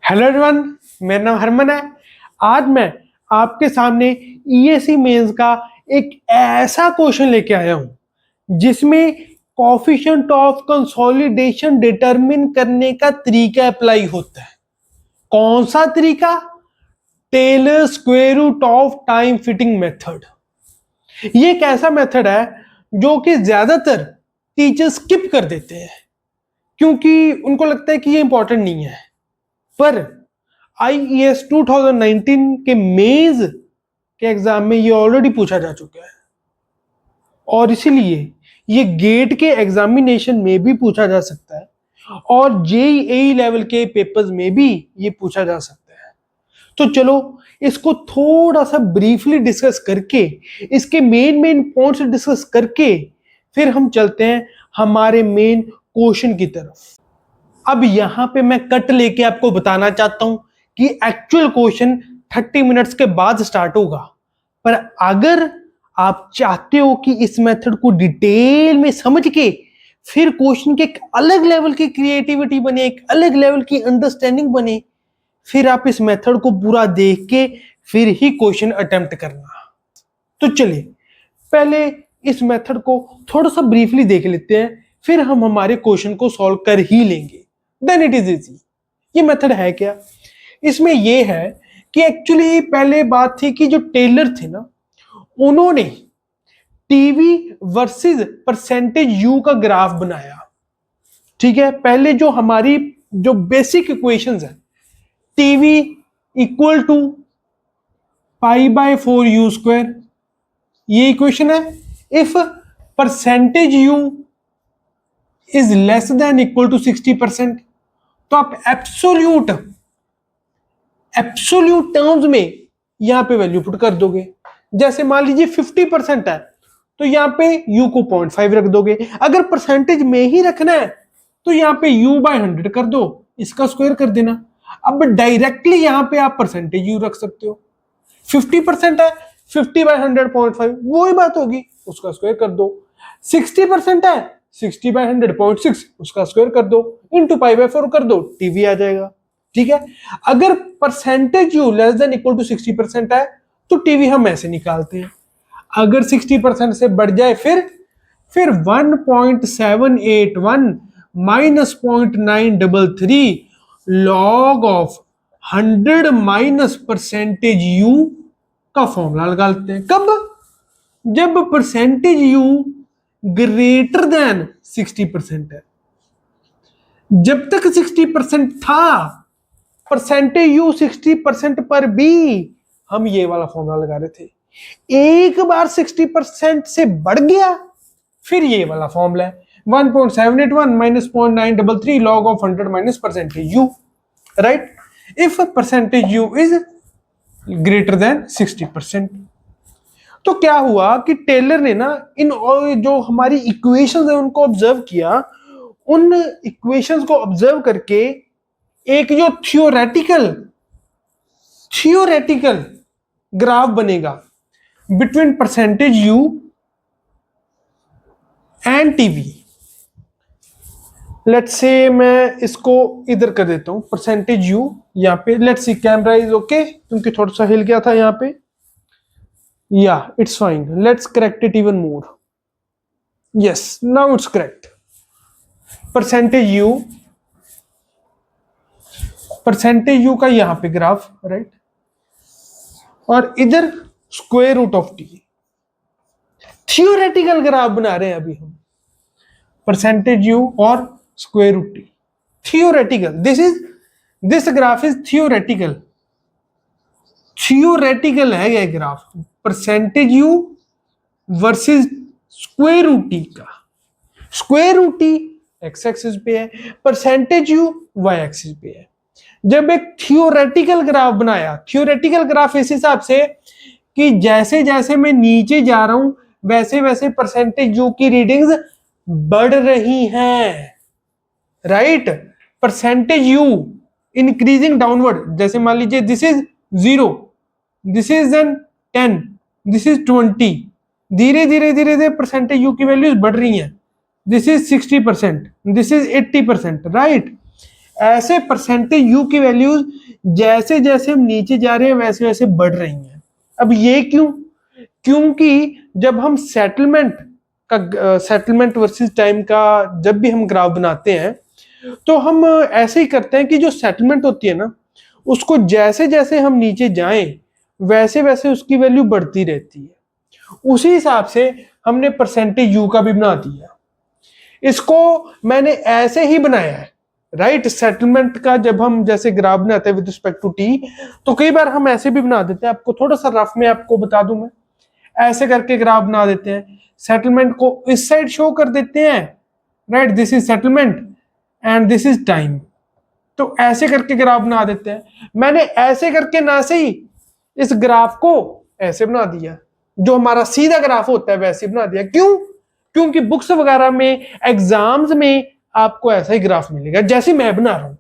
Hello everyone, मेरा नाम हरमन है। आज मैं आपके सामने ईएसी मेंस का एक ऐसा क्वेश्चन लेके आया हूं जिसमें कोफिशिएंट ऑफ कंसोलिडेशन डिटरमिन करने का तरीका अप्लाई होता है। कौन सा तरीका? Taylor square root of time fitting method. ये एक ऐसा मेथड है जो कि ज्यादातर टीचर स्किप कर देते हैं क्योंकि उनको लगता है कि ये इंपॉर्टेंट नहीं है। पर IES 2019 के मेंस के एग्जाम में ये ऑलरेडी पूछा जा चुका है और इसीलिए ये गेट के एग्जामिनेशन में भी पूछा जा सकता है और JEE लेवल के पेपर्स में भी ये पूछा जा सकता है। तो चलो इसको थोड़ा सा ब्रीफली डिस्कस करके, इसके मेन पॉइंट्स डिस्कस करके फिर हम चलते हैं हमारे मेन क्वेश्चन की तरफ। अब यहां पे मैं कट लेके आपको बताना चाहता हूं कि एक्चुअल क्वेश्चन 30 मिनट्स के बाद स्टार्ट होगा। पर अगर आप चाहते हो कि इस मेथड को डिटेल में समझ के फिर क्वेश्चन के एक अलग लेवल की क्रिएटिविटी बने, एक अलग लेवल की अंडरस्टैंडिंग बने, फिर आप इस मेथड को पूरा देख के फिर ही क्वेश्चन अटेम्प्ट करना। तो चलिए पहले इस मेथड को थोड़ा सा ब्रीफली देख लेते हैं, फिर हम हमारे क्वेश्चन को सॉल्व कर ही लेंगे। Then it is easy. ये मेथड है क्या? इसमें यह है कि एक्चुअली पहले बात थी कि जो टेलर थे ना, उन्होंने टीवी वर्सेस परसेंटेज यू का ग्राफ बनाया। ठीक है, पहले जो हमारी जो बेसिक इक्वेशंस है, टीवी इक्वल टू π/4u², ये इक्वेशन है। If percentage U is less than equal to 60%, तो आप एब्सोल्यूट टर्म्स में यहां पे वैल्यू पुट कर दोगे। जैसे मान लीजिए 50% है तो यहां पे u को 0.5 रख दोगे। अगर परसेंटेज में ही रखना है तो यहां पे u/100 कर दो, इसका स्क्वायर कर देना। अब डायरेक्टली यहां पे आप परसेंटेज u रख सकते हो। 50% है, 50/100 0.5, वही बात होगी, उसका स्क्वायर कर दो। 60% है, 60/100 0.6, उसका स्क्वायर कर दो, इंटू π/4 कर दो, टीवी आ जाएगा। ठीक है, अगर percentage U less than equal to 60% है तो टीवी हम ऐसे निकालते हैं। अगर 60% से बढ़ जाए फिर 1.781 minus 0.933 log of 100 minus percentage U का फॉर्मूला लगा लेते हैं। कब? जब परसेंटेज यू ग्रेटर देन 60% है। जब तक 60% था, परसेंटेज यू 60% पर भी हम ये वाला फॉर्मूला लगा रहे थे। एक बार 60% से बढ़ गया फिर ये वाला फॉर्मूला है 1.781 minus 0.933 log of 100 minus percentage you, right? If percentage U is greater than 60%। तो क्या हुआ कि टेलर ने ना इन जो हमारी इक्वेशंस है उनको ऑब्जर्व किया। उन इक्वेशंस को ऑब्जर्व करके एक जो थियोरेटिकल ग्राफ बनेगा between percentage you and TV. Let's say मैं इसको इधर कर देता हूं, परसेंटेज यू यहां पे। Let's see, camera is okay क्योंकि थोड़ा सा हिल गया था यहां पे। या it's fine, let's correct it even more. Yes, now it's correct. Percentage U का यहां पे ग्राफ, राइट, और इधर square root of T. Theoretical graph बना रहे हैं अभी हम, परसेंटेज यू और square root T. Theoretical, this graph is theoretical है ये graph. Percentage U versus square root T का। Square root T X axis पे है, परसेंटेज यू वाई एक्सिस पे है। जब एक थियोरेटिकल ग्राफ बनाया, थियोरेटिकल ग्राफ इस हिसाब से कि जैसे जैसे मैं नीचे जा रहा हूं वैसे वैसे परसेंटेज यू की रीडिंग्स बढ़ रही हैं, right? Percentage U increasing downward. जैसे मान लीजिए this is 0, this is then 10, this is 20। धीरे धीरे परसेंटेज यू की वैल्यूज बढ़ रही हैं। This is 60%, this is 80%, right? ऐसे परसेंटेज यू की वैल्यूज जैसे जैसे हम नीचे जा रहे हैं वैसे वैसे बढ़ रही हैं। अब ये क्यों? क्योंकि जब हम सेटलमेंट वर्सेस टाइम का जब भी हम ग्राफ बनाते हैं तो हम ऐसे ही करते हैं कि जो सेटलमेंट होती है ना, उसको जैसे जैसे हम नीचे जाएं वैसे वैसे उसकी वैल्यू बढ़ती रहती है। उसी हिसाब से हमने परसेंटेज यू का भी बना दिया। इसको मैंने ऐसे ही बनाया है, राइट। सेटलमेंट का जब हम जैसे ग्राफ बनाते हैं विद रिस्पेक्ट टू टी, तो कई बार हम ऐसे भी बना देते हैं। आपको थोड़ा सा रफ में आपको बता दूं मैं, ऐसे करके ग्राफ बना देते हैं। सेटलमेंट को इस साइड शो कर देते हैं, right, this is settlement and this is time. तो ऐसे करके ग्राफ बना देते हैं। मैंने ऐसे करके ना से ही इस ग्राफ को ऐसे बना दिया, जो हमारा सीधा ग्राफ होता है वैसे बना दिया। क्यों? क्योंकि बुक्स वगैरह में, एग्जाम्स में आपको ऐसा ही ग्राफ मिलेगा जैसे मैं बना रहा हूं।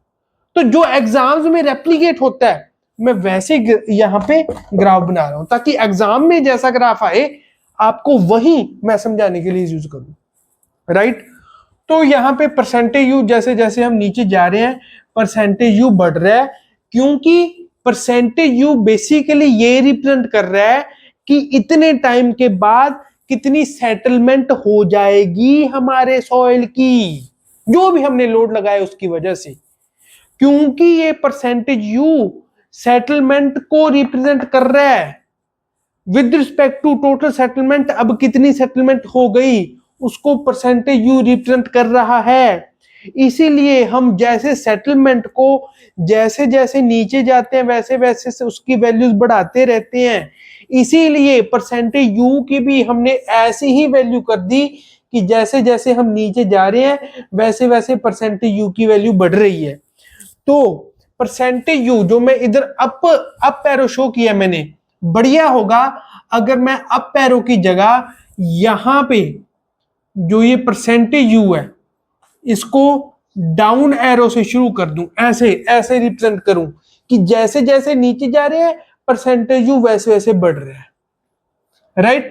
तो जो एग्जाम्स में रेप्लीकेट होता है मैं वैसे यहां पे ग्राफ बना रहा हूं, ताकि एग्जाम में जैसा ग्राफ आए आपको वही मैं समझाने के लिए यूज करूं, राइट। तो यहाँ पे परसेंटेज यू जैसे जैसे हम नीचे जा रहे हैं परसेंटेज यू बढ़ रहा है, क्योंकि परसेंटेज यू बेसिकली ये रिप्रेजेंट कर रहा है कि इतने टाइम के बाद कितनी सेटलमेंट हो जाएगी हमारे सॉइल की, जो भी हमने लोड लगाया उसकी वजह से। क्योंकि ये परसेंटेज यू सेटलमेंट को रिप्रेजेंट कर रहा है with respect to total settlement. अब कितनी सेटलमेंट हो गई उसको परसेंटेज यू रिप्रेजेंट कर रहा है। इसीलिए हम जैसे सेटलमेंट को जैसे जैसे नीचे जाते हैं वैसे वैसे से उसकी वैल्यूज बढ़ाते रहते हैं। इसीलिए परसेंटेज यू की भी हमने ऐसी ही वैल्यू कर दी कि जैसे जैसे हम नीचे जा रहे हैं वैसे वैसे परसेंटेज यू की वैल्यू बढ़ रही है। तो परसेंटेज यू जो मैं इधर अप एरो शो किया मैंने, बढ़िया होगा अगर मैं अप एरो की जगह यहां पे जो ये परसेंटेज यू है इसको डाउन एरो से शुरू कर दूं, ऐसे ऐसे रिप्रेजेंट करूं कि जैसे जैसे नीचे जा रहे हैं परसेंटेज यू वैसे वैसे बढ़ रहे हैं, राइट।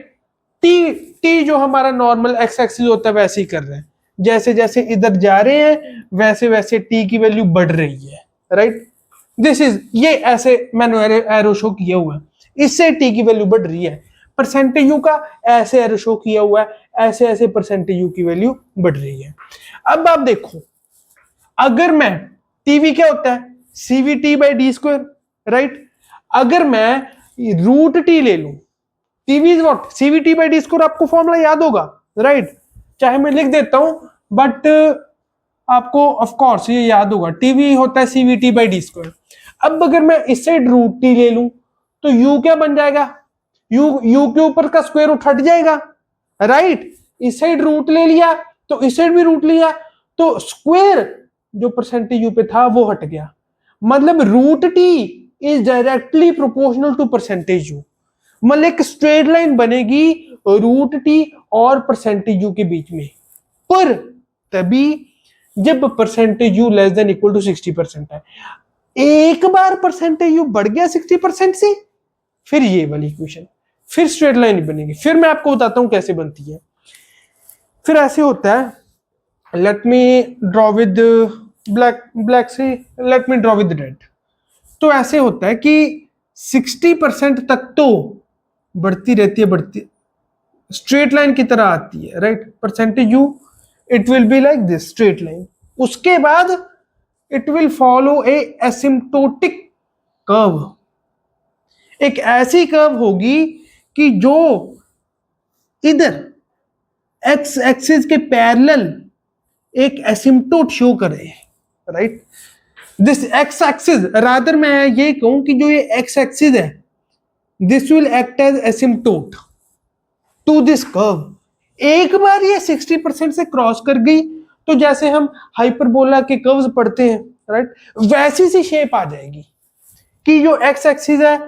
टी टी जो हमारा नॉर्मल एक्स एक्सिस होता है वैसे ही कर रहे हैं, जैसे जैसे इधर जा रहे हैं वैसे वैसे टी की वैल्यू बढ़ रही है, राइट। दिस इज ये ऐसे मैंने एरो शो किया हुआ है, इससे टी की वैल्यू बढ़ रही है। परसेंटेज यू का ऐसे एरो शो किया हुआ है, ऐसे ऐसे परसेंटेज यू की वैल्यू बढ़ रही है। अब आप देखो, अगर मैं टीवी क्या होता है CVT by D square, right. अगर मैं रूट टी ले लूं, TV is what CVT by D square, आपको फॉर्मूला याद होगा, राइट। चाहे मैं लिख देता हूं बट आपको ऑफ कोर्स ये याद होगा, टीवी होता है सीवीटी बाई डी स्क्वायर। अब अगर मैं इस साइड रूट टी ले लूं तो यू क्या बन जाएगा, यू के ऊपर का स्क्वायर रूट हट जाएगा, राइट। इस साइड रूट ले लिया तो इस साइड भी रूट लिया, तो स्क्वायर जो परसेंटेज यू पे था वो हट गया। मतलब root T is directly proportional to percentage U. मतलब एक स्ट्रेट लाइन बनेगी रूट टी और परसेंटेज यू के बीच में, पर तभी जब percentage U less than equal to 60% है। एक बार परसेंटेज यू बढ़ गया 60% से, फिर ये वाली इक्वेशन फिर स्ट्रेट लाइन ही बनेगी। फिर मैं आपको बताता हूं कैसे बनती है। फिर ऐसे होता है, let me draw with black से let me draw with red. तो ऐसे होता है कि 60% तक तो बढ़ती रहती है, बढ़ती स्ट्रेट लाइन की तरह आती है, right. Percentage U it will be like this straight line. उसके बाद it will follow a asymptotic curve. एक ऐसी कर्व होगी कि जो इधर एक्स एक्सिस के पैरेलल एक एसिम्प्टोट शो करे, right. This X axis, rather मैं ये कहूं कि जो ये एक्स एक्सिस है this will act as asymptote to this curve. एक बार ये 60% से क्रॉस कर गई तो जैसे हम हाइपरबोला के कर्व्स पढ़ते हैं, राइट, वैसी सी शेप आ जाएगी कि जो एक्स एक्सिस है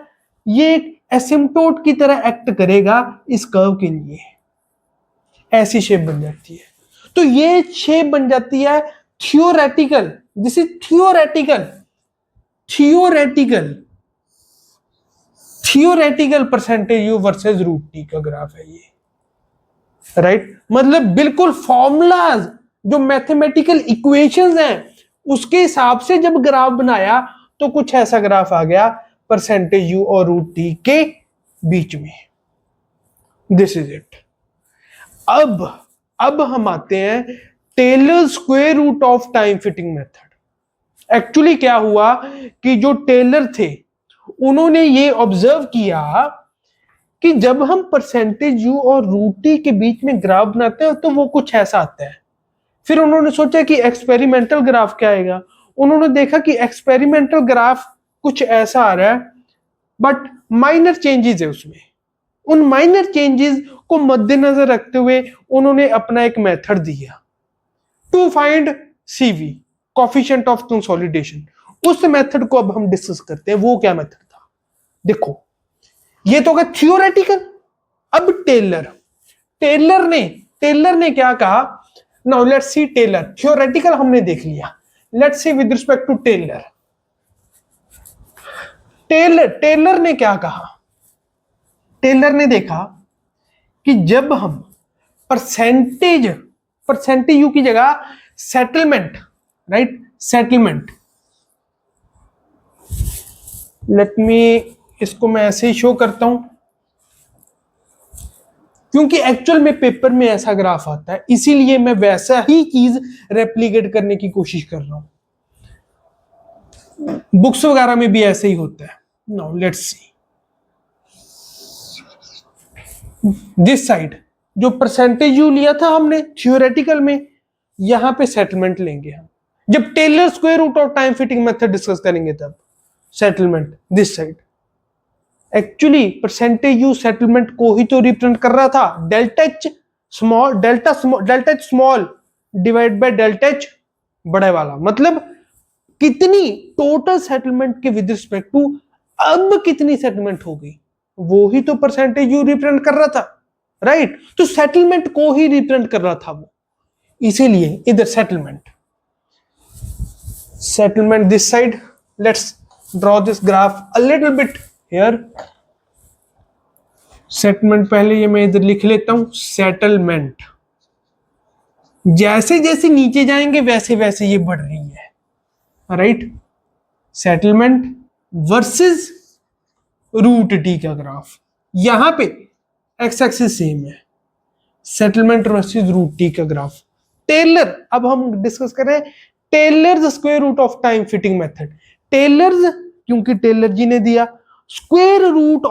ये एसिम्प्टोट की तरह एक्ट करेगा इस कर्व के लिए। ऐसी शेप बन जाती है। तो ये शेप बन जाती है theoretical, this is theoretical percentage U versus root T का ग्राफ है ये, राइट। मतलब बिल्कुल फॉर्मूलाज जो मैथमेटिकल इक्वेशंस हैं उसके हिसाब से जब ग्राफ बनाया तो कुछ ऐसा ग्राफ आ गया परसेंटेज यू और रूट टी के बीच में। This is it. अब हम आते हैं Taylor square root of time fitting method. Actually क्या हुआ कि जो टेलर थे उन्होंने ये ऑब्जर्व किया कि जब हम परसेंटेज यू और रूट टी के बीच में ग्राफ बनाते हैं तो वो कुछ ऐसा आता है। फिर उन्होंने सोचा कि एक्सपेरिमेंटल ग्राफ क्या आएगा। उन्होंने देखा कि एक्सपेरिमेंटल ग्राफ कुछ ऐसा आ रहा है, बट माइनर चेंजेस है उसमें। उन माइनर चेंजेस को मद्देनजर रखते हुए उन्होंने अपना एक मेथड दिया to find CV, coefficient of consolidation. उस मेथड को अब हम डिस्कस करते हैं। वो क्या मेथड था? देखो, ये तो गया थियोरेटिकल। अब टेलर ने क्या कहा? Now let's see Taylor. Theoretical हमने देख लिया, let's see with respect to Taylor. Taylor ने क्या कहा? टेलर ने देखा कि जब हम परसेंटेज यू की जगह settlement, right, settlement, let me, इसको मैं ऐसे ही शो करता हूं क्योंकि एक्चुअल में पेपर में ऐसा ग्राफ आता है, इसीलिए मैं वैसा ही चीज रेप्लिकेट करने की कोशिश कर रहा हूं। बुक्स वगैरह में भी ऐसे ही होता है। Now let's see this side, जो परसेंटेज यू लिया था हमने थियोरेटिकल में, यहां पे सेटलमेंट लेंगे हम। जब Taylor square root of time fitting method discuss करेंगे तब settlement this side. Actually percentage U settlement को ही तो रिप्रेजेंट कर रहा था। Delta H small divide by delta H बड़े वाला, मतलब कितनी टोटल सेटलमेंट के विद रिस्पेक्ट टू अब कितनी सेटलमेंट हो गई, वो ही तो परसेंटेज यू रिप्रेजेंट कर रहा था, राइट। तो सेटलमेंट को ही रिप्रेजेंट कर रहा था वो, इसीलिए इधर settlement this side. Let's draw this graph a little bit here. Settlement पहले ये मैं इधर लिख लेता हूं। सेटलमेंट जैसे जैसे नीचे जाएंगे वैसे वैसे ये बढ़ रही है, right. Settlement versus root T का ग्राफ, यहां पे एक्स एक्सिस सेम है। सेटलमेंट वर्सेस रूट टी का ग्राफ। टेलर, अब हम डिस्कस कर रहे हैं Taylor's square root of time fitting method. Taylor's क्योंकि टेलर जी ने दिया square root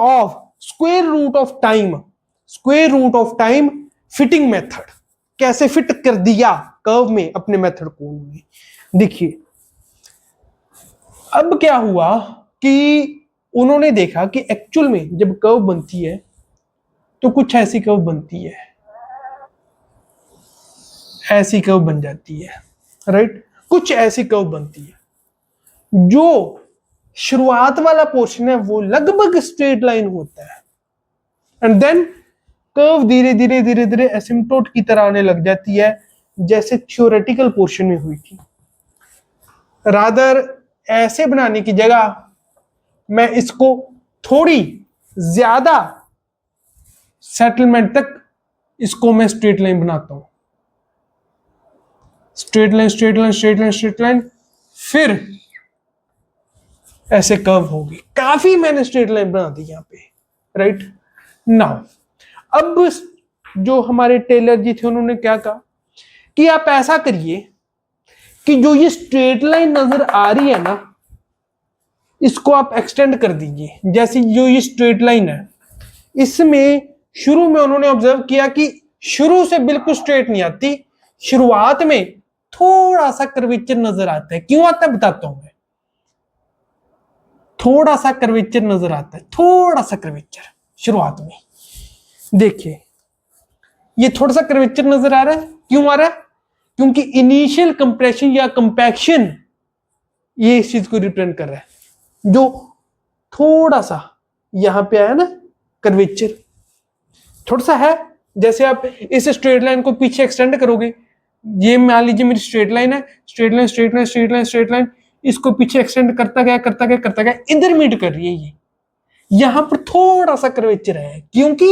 of time fitting method, कैसे फिट कर दिया कर्व में अपने मेथड को उन्होंने। देखिए अब क्या हुआ कि उन्होंने देखा कि एक्चुअल में जब कर्व बनती है तो कुछ ऐसी कर्व बनती है, ऐसी कर्व बन जाती है, राइट। कुछ ऐसी कर्व बनती है, जो शुरुआत वाला पोर्शन है वो लगभग स्ट्रेट लाइन होता है, एंड देन कर्व धीरे धीरे एसिम्पटोट की तरह आने लग जाती है, जैसे थ्योरेटिकल पोर्शन में हुई थी। रादर ऐसे बनाने की जगह मैं इसको थोड़ी ज्यादा सेटलमेंट तक इसको मैं स्ट्रेट लाइन बनाता हूं। स्ट्रेट लाइन, फिर ऐसे कर्व होगी। काफी मैंने स्ट्रेट लाइन बना दी यहां पे, राइट। नाउ अब जो हमारे टेलर जी थे उन्होंने क्या कहा कि आप ऐसा करिए कि जो ये स्ट्रेट लाइन नजर आ रही है ना, इसको आप एक्सटेंड कर दीजिए। जैसे जो ये स्ट्रेट लाइन है, इसमें शुरू में उन्होंने ऑब्जर्व किया कि शुरू से बिल्कुल स्ट्रेट नहीं आती, शुरुआत में थोड़ा सा कर्वेचर नजर आता है। क्यों आता है बताता हूं मैं। थोड़ा सा कर्वेचर नजर आता है, थोड़ा सा कर्वेचर शुरुआत में। देखिए ये थोड़ा सा कर्वेचर नजर आ रहा है। क्यों आ रहा है? क्योंकि इनिशियल कंप्रेशन या कंपैक्शन ये इस चीज को रिप्रेजेंट कर रहा है, जो थोड़ा सा यहां पे आया ना कर्वेचर, थोड़ा सा है। जैसे आप इस स्ट्रेट लाइन को पीछे एक्सटेंड करोगे, ये मान लीजिए मेरी स्ट्रेट लाइन है, स्ट्रेट लाइन, इसको पीछे एक्सटेंड करता गया, इधर मीट कर रही है ये। यहां पर थोड़ा सा कर्वेचर है क्योंकि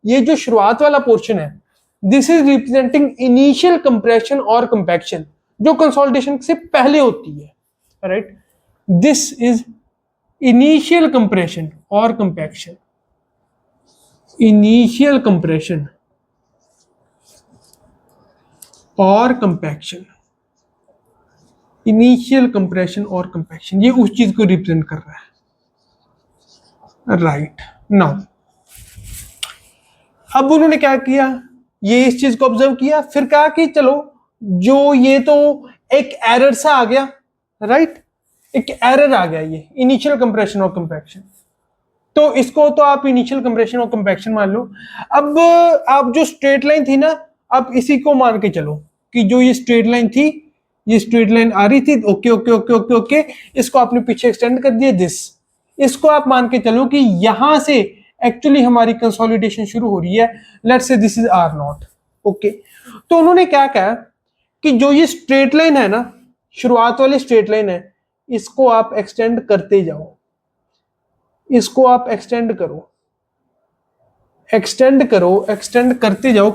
ये जो शुरुआत वाला पोर्शन है, this is representing initial compression और कंपैक्शन, जो कंसोलिडेशन से पहले होती है, right. This is initial compression और कंपैक्शन। इनिशियल कंप्रेशन और कंपैक्शन, इनिशियल कंप्रेशन और कंपैक्शन, ये उस चीज को रिप्रेजेंट कर रहा है, राइट। नाउ अब उन्होंने क्या किया, ये इस चीज को ऑब्जर्व किया, फिर कहा कि चलो जो ये तो एक एरर सा आ गया, राइट, एक एरर आ गया ये इनिशियल कंप्रेशन और कंपैक्शन, तो इसको तो आप इनिशियल कंप्रेशन और कंपैक्शन मान लो। अब आप जो स्ट्रेट लाइन थी ना, आप इसी को मान के चलो कि जो ये स्ट्रेट लाइन थी, ये स्ट्रेट लाइन आ रही थी, okay okay okay okay okay, इसको आपने पीछे एक्सटेंड कर दिया दिस, इसको आप मान के चलो कि यहां से एक्चुअली हमारी कंसोलिडेशन शुरू हो रही है। Let's see this is or not, okay. तो उन्होंने क्या कहा कि जो ये स्ट्रेट लाइन है ना, शुरुआत वाली स्ट्रेट लाइन है, इसको आप एक्सटेंड करते जाओ, इसको आप एक्सटेंड करो, एक्सटेंड करो, एक्सटेंड करते जाओ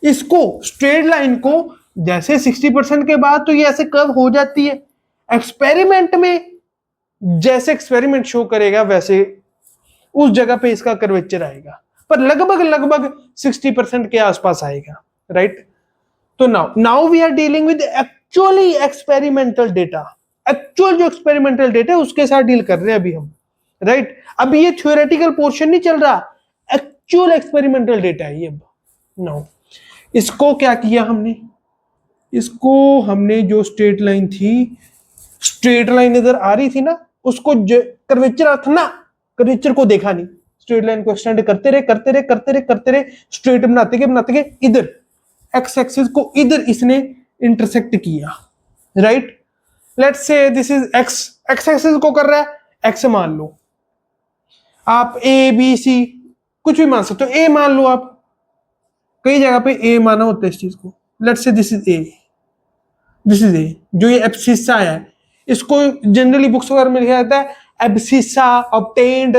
इसको, स्ट्रेट लाइन को। जैसे 60% के बाद तो ये ऐसे कर्व हो जाती है, एक्सपेरिमेंट में जैसे एक्सपेरिमेंट शो करेगा वैसे उस जगह पे इसका कर्वेचर आएगा, पर लगभग लगभग 60% के आसपास आएगा, राइट। तो now we are dealing with actually experimental data, actual जो एक्सपेरिमेंटल डेटा है उसके साथ डील कर रहे हैं अभी हम, राइट। अभी ये थ्योरेटिकल पोर्शन नहीं चल रहा, एक्चुअल एक्सपेरिमेंटल डेटा है ये। नाउ इसको क्या किया हमने, इसको हमने जो स्ट्रेट लाइन थी, स्ट्रेट लाइन इधर आ रही थी ना, उसको कर्वेचर था ना, कर्वेचर को देखा नहीं, स्ट्रेट लाइन को एक्सटेंड करते रहे करते रहे करते रहे करते रहे, स्ट्रेट बनाते गए इधर एक्स एक्सिस को इधर इसने इंटरसेक्ट किया, right. Let's see this is x, x axis को कर रहा है, एक्स मान लो आप, ए बी सी कुछ भी मान सकते हो, ए मान लो आप, कई जगह पे ए माना होता है इस चीज को। Let's see this is a, this is a, जो ये एब्सिसा है, इसको जनरली बुक्स वगैरह में लिखा जाता है abscissa obtained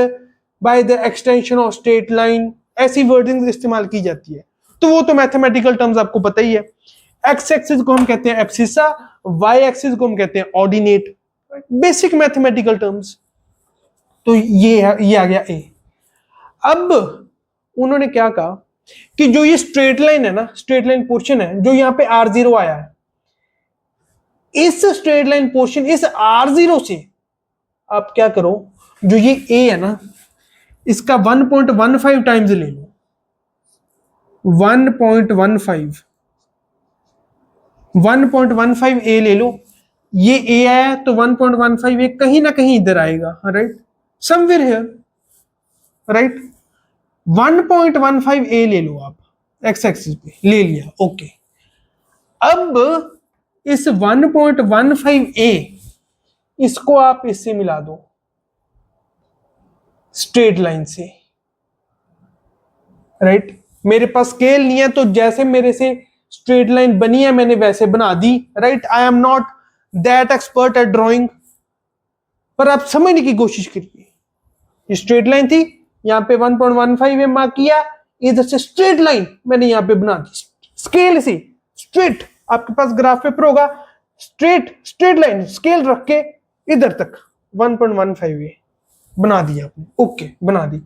by the extension of straight line, ऐसी वर्डिंग इस्तेमाल की जाती है। तो वो तो मैथमेटिकल टर्म्स आपको पता ही है। एक्स एक्सिस को हम कहते हैं एब्सिसा, वाई एक्सिस को हम कहते हैं ऑर्डिनेट, बेसिक मैथमेटिकल टर्म्स। तो ये आ गया ए। अब उन्होंने क्या कहा कि जो ये स्ट्रेट लाइन है ना, स्ट्रेट लाइन पोर्शन है जो यहां पे R0 आया है, इस स्ट्रेट लाइन पोर्शन, इस R0 से आप क्या करो, जो ये ए है ना, इसका 1.15 टाइम्स ले लो, 1.15 ए ले लो। ये ए आया तो 1.15 ए कहीं ना कहीं इधर आएगा, राइट, समवेयर हियर, राइट। 1.15 ए ले लो आप, एक्स एक्सिस पे ले लिया, ओके। अब इस 1.15 ए, इसको आप इससे मिला दो, स्ट्रेट लाइन से, राइट। मेरे पास स्केल नहीं है तो जैसे मेरे से स्ट्रेट लाइन बनी है मैंने वैसे बना दी, right. I am not that expert at drawing, पर आप समझने की कोशिश करिए। ये स्ट्रेट लाइन थी, यहां पे 1.15 मार्क किया, इधर से स्ट्रेट लाइन मैंने यहां पे बना दी, स्केल से स्ट्रेट, आपके पास ग्राफ पेपर होगा, स्ट्रेट लाइन स्केल रख के इधर तक 1.15 बना दिया आपने, ओके बना दी।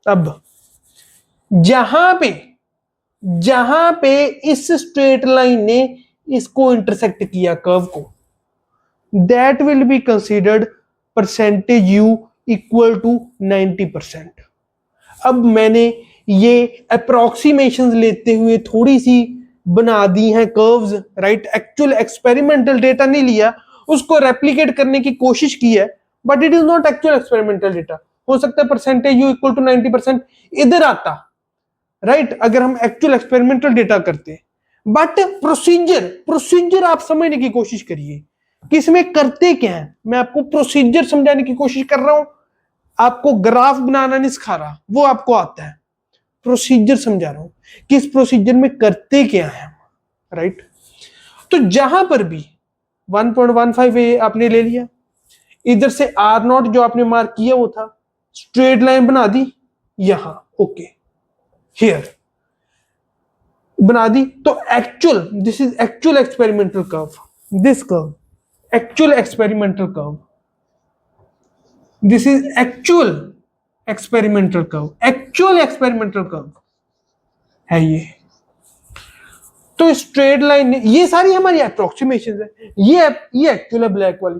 अब जहां पे इस स्ट्रेट लाइन ने इसको इंटरसेक्ट किया कर्व को, that will be considered percentage U equal to 90%। अब मैंने ये अप्रोक्सीमेशंस लेते हुए थोड़ी सी बना दी हैं curves, right. Actual experimental data नहीं लिया, उसको रेप्लिकेट करने की कोशिश की है, but it is not actual experimental data. हो सकता है परसेंटेज यू इक्वल टू 90% इधर आता, राइट, अगर हम एक्चुअल एक्सपेरिमेंटल डेटा करते। बट प्रोसीजर आप समझने की कोशिश करिए कि इसमें करते क्या है। मैं आपको प्रोसीजर समझाने की कोशिश कर रहा हूं, आपको ग्राफ बनाना नहीं सिखा रहा, वो आपको आता है, प्रोसीजर समझा रहा हूं कि इस प्रोसीजर में करते क्या है, राइट। तो जहां पर भी 1.15 ए आपने ले लिया, इधर से R0 जो आपने मार्क किया वो था, स्ट्रेट लाइन बना दी यहां, ओके हियर। बना दी। तो actual, this is actual experimental curve, this curve actual experimental curve, this is actual experimental curve, actual experimental curve है ये। तो स्ट्रेट लाइन, ये सारी हमारी अप्रोक्सीमेशन है, ये एक्चुअल है ब्लैक वाली।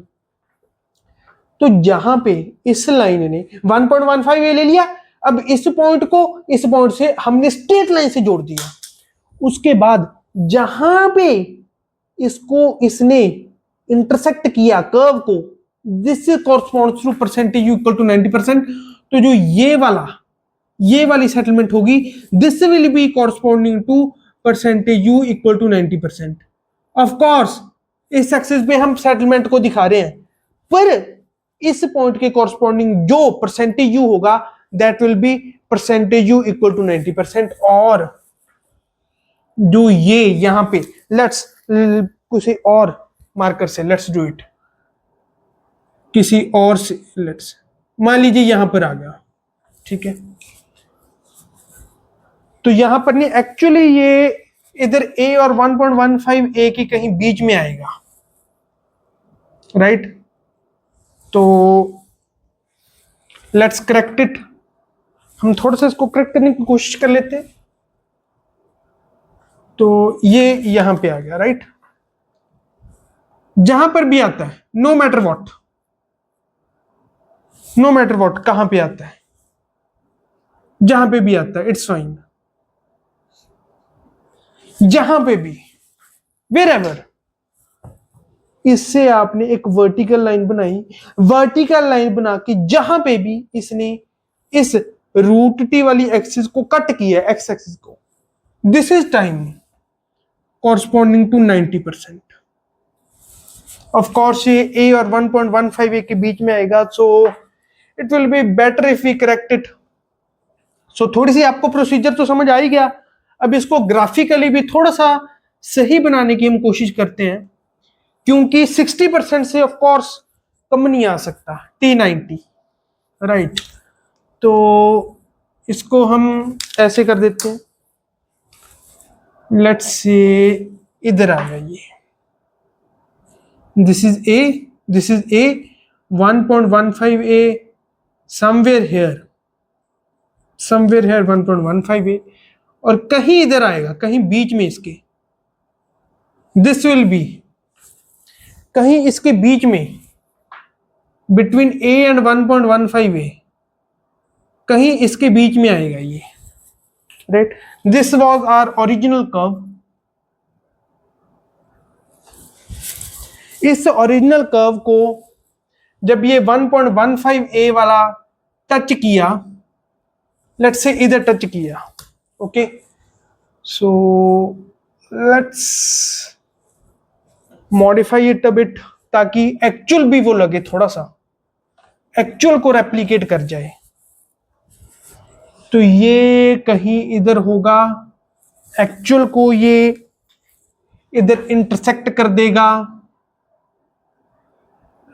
तो जहां पे इस लाइन ने 1.15 ए ले लिया, अब इस पॉइंट को इस पॉइंट से हमने स्ट्रेट लाइन से जोड़ दिया। उसके बाद जहां पे इसको इसने इंटरसेक्ट किया कर्व को, this corresponds to percentage equal to 90%। तो जो ये वाली सेटलमेंट होगी, this will be corresponding to percentage U equal to 90%। Of course इस एक्सिस पे हम सेटलमेंट को दिखा रहे हैं, पर इस पॉइंट के कॉरस्पॉन्डिंग जो परसेंटेज यू होगा, that will be percentage U equal to 90%। और जो ये यहां पे लेट्स किसी और मार्कर से, लेट्स डू इट किसी और से, लेट्स मान लीजिए यहां पर आ गया, ठीक है। तो यहां पर नहीं, एक्चुअली ये इधर ए और 1.15 ए के कहीं बीच में आएगा, राइट। तो लेट्स करेक्ट इट, हम थोड़ा सा इसको करेक्ट करने की कोशिश कर लेते हैं। तो ये यहां पे आ गया, राइट। जहां पर भी आता है, no matter what, no matter what कहां पे आता है, जहां पे भी आता है इट्स फाइन, जहां पे भी, वेर एवर। इससे आपने एक वर्टिकल लाइन बनाई, वर्टिकल लाइन बना के जहां पे भी इसने इस रूट टी वाली एक्सिस को कट किया, एक्स एक्सिस को, this is time corresponding to 90%। Of course ये ए और 1.15 ए के बीच में आएगा, so it will be better if we correct it. सो थोड़ी सी आपको प्रोसीजर तो समझ आ ही गया। अब इसको ग्राफिकली भी थोड़ा सा सही बनाने की हम कोशिश करते हैं, क्योंकि 60% से ऑफ कोर्स कम नहीं आ सकता T90, राइट। तो इसको हम ऐसे कर देते हैं, लेट्स से इधर आ जाइए, this is a 1.15 A somewhere here 1.15 ए, और कहीं इधर आएगा, कहीं बीच में इसके, दिस विल बी कहीं इसके बीच में, बिटवीन ए एंड 1.15 ए, कहीं इसके बीच में आएगा ये, right. This was our original curve. इस ओरिजिनल कर्व को जब ये 1.15 ए वाला टच किया, लेट्स से इधर टच किया, okay, so let's modify it a bit, ताकि एक्चुअल भी वो लगे, थोड़ा सा एक्चुअल को रेप्लिकेट कर जाए। तो ये कहीं इधर होगा, एक्चुअल को ये इधर इंटरसेक्ट कर देगा,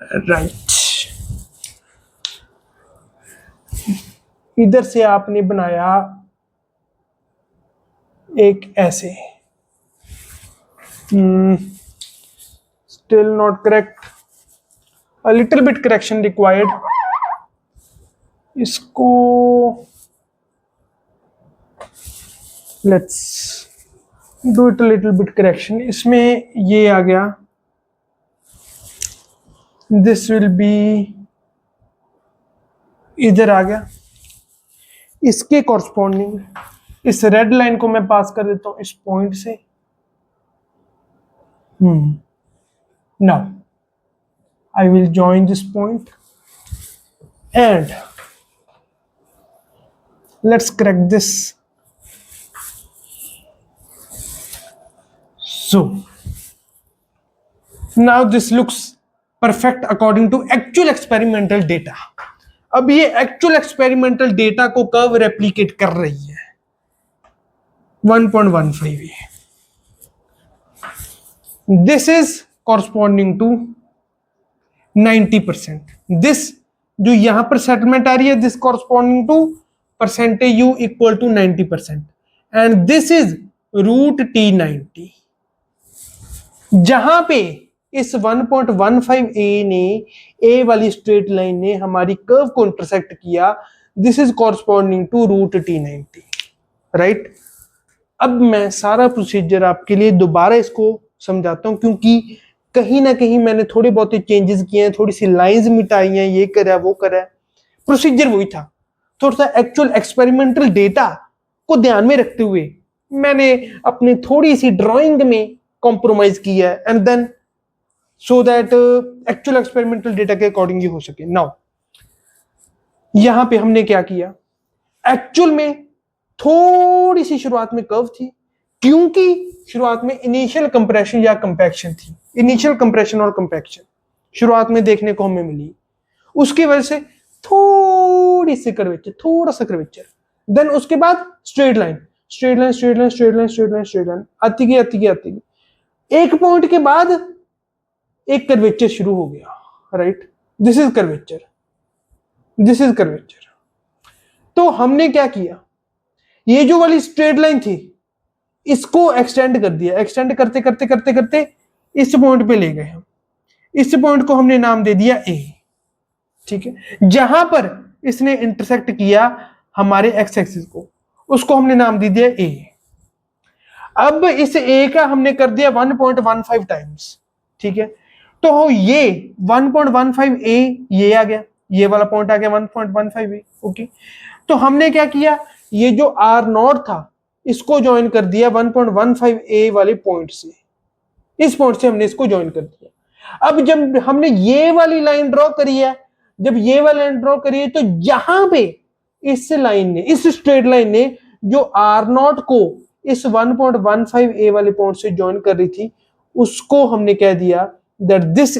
राइट। इधर से आपने बनाया एक ऐसे, still not correct, a little bit correction required. इसको let's do it a little bit correction. इसमें ये आ गया, दिस विल बी इधर आ गया, इसके कॉरस्पॉन्डिंग इस रेड लाइन को मैं पास कर देता हूं इस पॉइंट से। Now I will join this point and let's correct this. So now this looks perfect according to actual experimental data. अब ये actual experimental data को कर्व रेप्लिकेट कर रही है 1.15 A. This is corresponding to 90%। This जो यहां पर settlement आ रही है, this corresponding to percentage U equal to 90%, and this is √T90, जहां पे इस 1.15 ने ए वाली स्ट्रेट लाइन ने हमारी कर्व को इंटरसेक्ट किया, this is corresponding to √T90, right. अब मैं सारा प्रोसीजर आपके लिए दोबारा इसको समझाता हूं, क्योंकि कहीं ना कहीं मैंने थोड़े बहुत चेंजेस किए हैं, थोड़ी सी लाइंस मिटाई हैं, ये करा वो करा, प्रोसीजर वही था। थोड़ा सा एक्चुअल एक्सपेरिमेंटल डेटा को ध्यान में रखते हुए मैंने अपनी थोड़ी सी ड्राइंग में कॉम्प्रोमाइज किया है, and then so that actual experimental data के अकॉर्डिंग ही हो सके। नाउ यहां पे हमने क्या किया, एक्चुअल में थोड़ी सी शुरुआत में कर्व थी, क्योंकि शुरुआत में इनिशियल कंप्रेशन या कंपैक्शन थी, इनिशियल कंप्रेशन और कंपैक्शन शुरुआत में देखने को हमें मिली, उसकी वजह से थोड़ी सी कर्वेचर, थोड़ा सा कर्वेचर, देन उसके बाद straight line, straight line, straight line, straight line, straight line, straight line, आती गई आती गई आती गई। एक पॉइंट के बाद एक कर्वेचर शुरू हो गया, right, this is curvature, this is curvature. तो हमने क्या किया, ये जो वाली स्ट्रेट लाइन थी इसको एक्सटेंड कर दिया, एक्सटेंड करते करते करते करते इस पॉइंट पे ले गए हम, इस पॉइंट को हमने नाम दे दिया ए, ठीक है। जहां पर इसने इंटरसेक्ट किया हमारे एक्स एक्सिस को, उसको हमने नाम दे दिया ए। अब इस ए का हमने कर दिया 1.15 टाइम्स, ठीक है। तो ये 1.15 ए ये आ गया, ये वाला पॉइंट आ गया 1.15 ए, ओके। तो हमने क्या किया, ये जो आर नॉट था इसको ज्वाइन कर दिया 1.15 ए वाले पॉइंट से, इस पॉइंट से हमने इसको ज्वाइन कर दिया। अब जब हमने ये वाली लाइन ड्रॉ करी है, जब ये वाली लाइन ड्रॉ करी है, तो यहां पे इस लाइन ने, इस स्ट्रेट लाइन ने जो आर नॉट को इस 1.15 ए वाले पॉइंट से ज्वाइन कर रही थी, उसको हमने कह दिया that this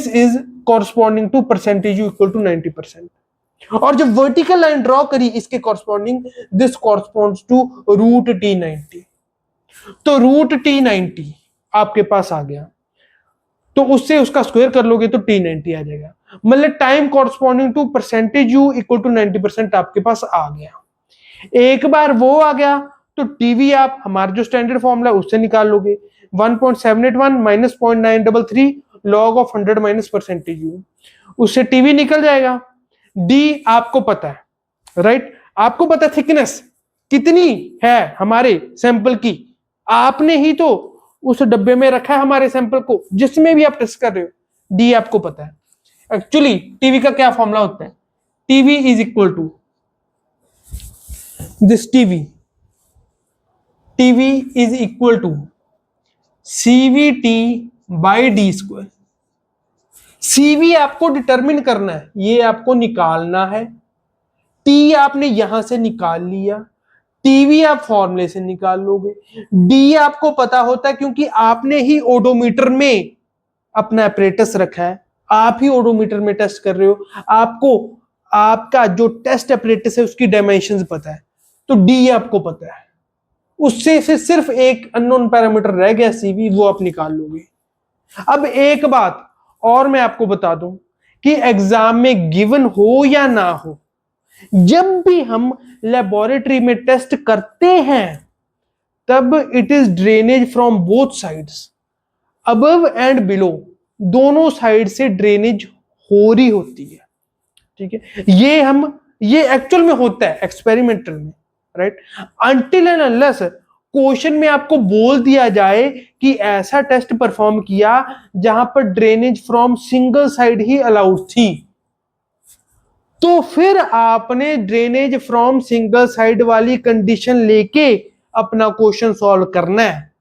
is corresponding to percentage equal to 90%। और जब वर्टिकल लाइन ड्रॉ करी इसके corresponding, this corresponds to √T90। तो √T90 आपके पास आ गया, तो उससे उसका स्क्वायर कर लोगे तो T90 आ जाएगा, मतलब time corresponding to percentage U equal to 90% आपके पास आ गया। एक बार वो आ गया तो टीवी आप हमारा जो स्टैंडर्ड फॉर्मूला उससे निकाल लोगे, 1.781 minus 0.933 log of 100 minus percentage you, उससे टीवी निकल जाएगा। डी आपको पता है, राइट, आपको पता थिकनेस कितनी है हमारे सैंपल की, आपने ही तो उस डब्बे में रखा है हमारे सैंपल को जिसमें भी आप टेस्ट कर रहे हो, डी आपको पता है। एक्चुअली टीवी का क्या फॉर्मूला होता है, TV is equal to this, TV is equal to CVT by D square. CV आपको डिटरमिन करना है, ये आपको निकालना है, T आपने यहां से निकाल लिया, टीवी आप फॉर्मूले से निकाल लोगे, डी आपको पता होता है क्योंकि आपने ही ओडोमीटर में अपना अपरेटस रखा है, आप ही ओडोमीटर में टेस्ट कर रहे हो, आपको आपका जो टेस्ट अपरेटस है उसकी डायमेंशंस पता है, तो डी आपको पता है। उससे फिर सिर्फ एक अननोन पैरामीटर रह गया CV, वो आप निकाल लोगे। अब एक बात और मैं आपको बता दूं कि एग्जाम में गिवन हो या ना हो, जब भी हम लेबोरेटरी में टेस्ट करते हैं तब it is drainage from both sides, above and below, दोनों साइड से ड्रेनेज हो रही होती है, ठीक है। ये एक्चुअल में होता है एक्सपेरिमेंटल में, right. Until and unless question में आपको बोल दिया जाए कि ऐसा टेस्ट परफॉर्म किया जहां पर drainage from single side he allowed थी, तो फिर आपने ड्रेनेज फ्रॉम सिंगल साइड वाली कंडीशन लेके अपना क्वेश्चन सॉल्व करना है।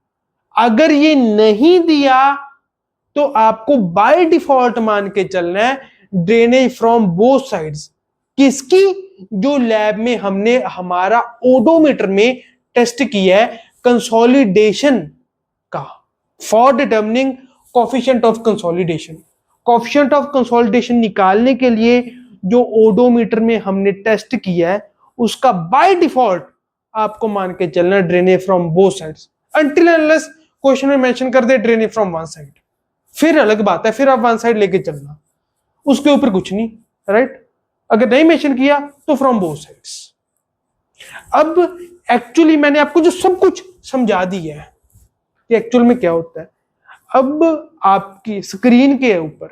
अगर ये नहीं दिया तो आपको बाय डिफॉल्ट मान के चलना है ड्रेनेज फ्रॉम बोथ साइड्स। किसकी? जो लैब में हमने हमारा ओडोमीटर में टेस्ट किया है कंसोलिडेशन का, for determining coefficient of consolidation. Coefficient of consolidation निकालने के लिए जो ओडोमीटर में हमने टेस्ट किया है उसका बाय डिफॉल्ट आपको मान के चलना drainage from both sides, until unless question में मेंशन कर दे ड्रेनेज फ्रॉम वन साइड, फिर अलग बात है, फिर आप वन साइड लेके चलना, उसके ऊपर कुछ नहीं, राइट। अगर नहीं मेंशन किया तो फ्रॉम बोथ साइड्स। अब एक्चुअली मैंने आपको जो सब कुछ समझा दिया है कि एक्चुअल में क्या होता है। अब आपकी स्क्रीन के ऊपर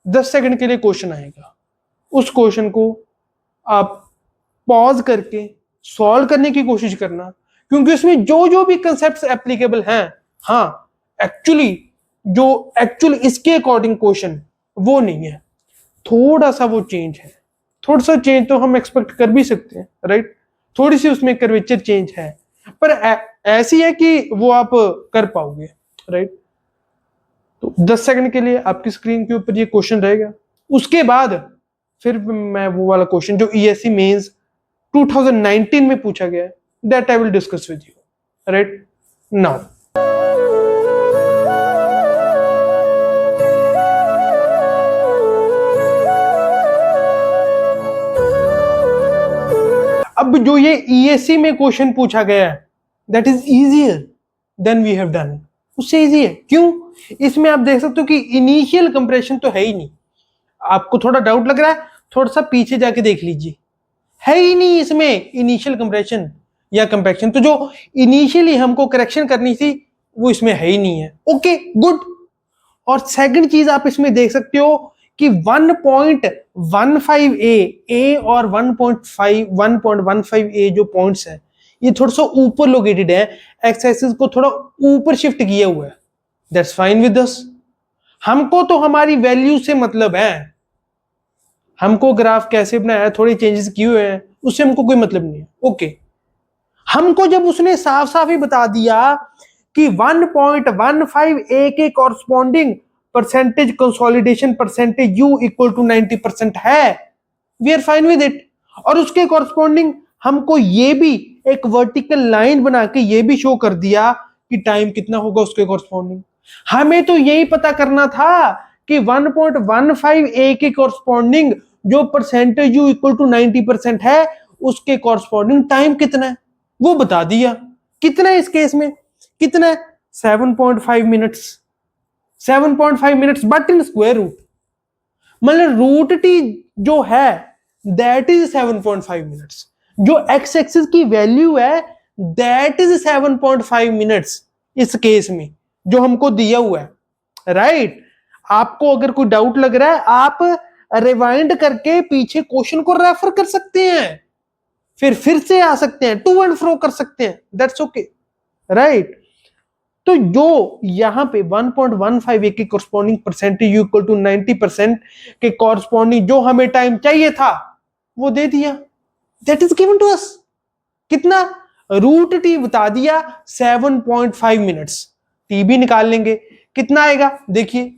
10 सेकंड के लिए क्वेश्चन आएगा, उस क्वेश्चन को आप पॉज करके सॉल्व करने की कोशिश करना, क्योंकि उसमें जो जो भी कंसेप्ट्स एप्लीकेबल हैं, हाँ एक्चुअली जो एक्चुअल इसके अकॉर्डिंग क्वेश्चन वो नहीं है, थोड़ा सा वो चेंज है। थोड़ा सा चेंज तो हम एक्सपेक्ट कर भी सकते हैं, राइट। थोड़ी सी उसमें कर्वेचर चेंज है, पर ऐसी है कि वो आप कर पाओगे, राइट। तो 10 सेकंड के लिए आपकी स्क्रीन के ऊपर ये क्वेश्चन रहेगा। उसके बाद फिर मैं वो वाला क्वेश्चन जो ईएससी मेंस 2019 में पूछा गया है, that I will discuss with you, right now. अब जो ये ईएससी में क्वेश्चन पूछा गया है, that is easier than we have done, उससे इजी है। क्यों? इसमें आप देख सकते हो कि इनिशियल कंप्रेशन तो है ही नहीं। आपको थोड़ा डाउट लग रहा है, थोड़ा सा पीछे जाके देख लीजिए, है ही नहीं इसमें इनिशियल कंप्रेशन या कंपैक्शन। तो जो इनिशियली हमको करेक्शन करनी थी वो इसमें है ही नहीं है। Okay good. और सेकंड चीज आप इसमें देख सकते हो कि 1.15 ए और 1.15 ए जो पॉइंट्स है, ये थोड़ा सा ऊपर लोकेटेड है, एक्स एक्सिस को थोड़ा ऊपर शिफ्ट किया हुआ है। That's fine with us. हमको तो हमारी वैल्यू से मतलब है, हमको ग्राफ कैसे बनाया है, थोड़े चेंजेस किए हुए हैं, उससे हमको कोई मतलब नहीं है। ओके, हमको जब उसने साफ साफ ही बता दिया कि 1.15 ए के corresponding percentage consolidation percentage U equal to 90% है, we are fine with it. और उसके कॉरस्पॉन्डिंग हमको ये भी एक वर्टिकल लाइन बना के ये भी शो कर दिया कि टाइम कितना होगा उसके कॉरस्पॉन्डिंग। हमें तो यही पता करना था कि 1.15 ए के कॉरस्पॉन्डिंग जो परसेंटेज यू इक्वल टू 90% है, उसके कॉरस्पॉन्डिंग टाइम कितना है वो बता दिया। कितना है इस केस में, कितना है 7.5 minutes. 7.5 minutes but in square root, मतलब रूट टी जो है दैट इज 7.5 मिनट्स। जो एक्स एक्सिस की वैल्यू है दैट इज 7.5 मिनट्स इस केस में जो हमको दिया हुआ है, राइट। आपको अगर कोई डाउट लग रहा है, आप रिवाइंड करके पीछे क्वेश्चन को रेफर कर सकते हैं, फिर से आ सकते हैं, टू एंड फ्रो कर सकते हैं, दैट्स ओके, राइट। तो जो यहां पे 1.15 के corresponding percentage U equal to 90% के कॉरस्पॉन्डिंग जो हमें टाइम चाहिए था वो दे दिया, that is given to us. कितना? रूट टी बता दिया 7.5 मिनट्स। टी भी निकाल लेंगे, कितना आएगा देखिए,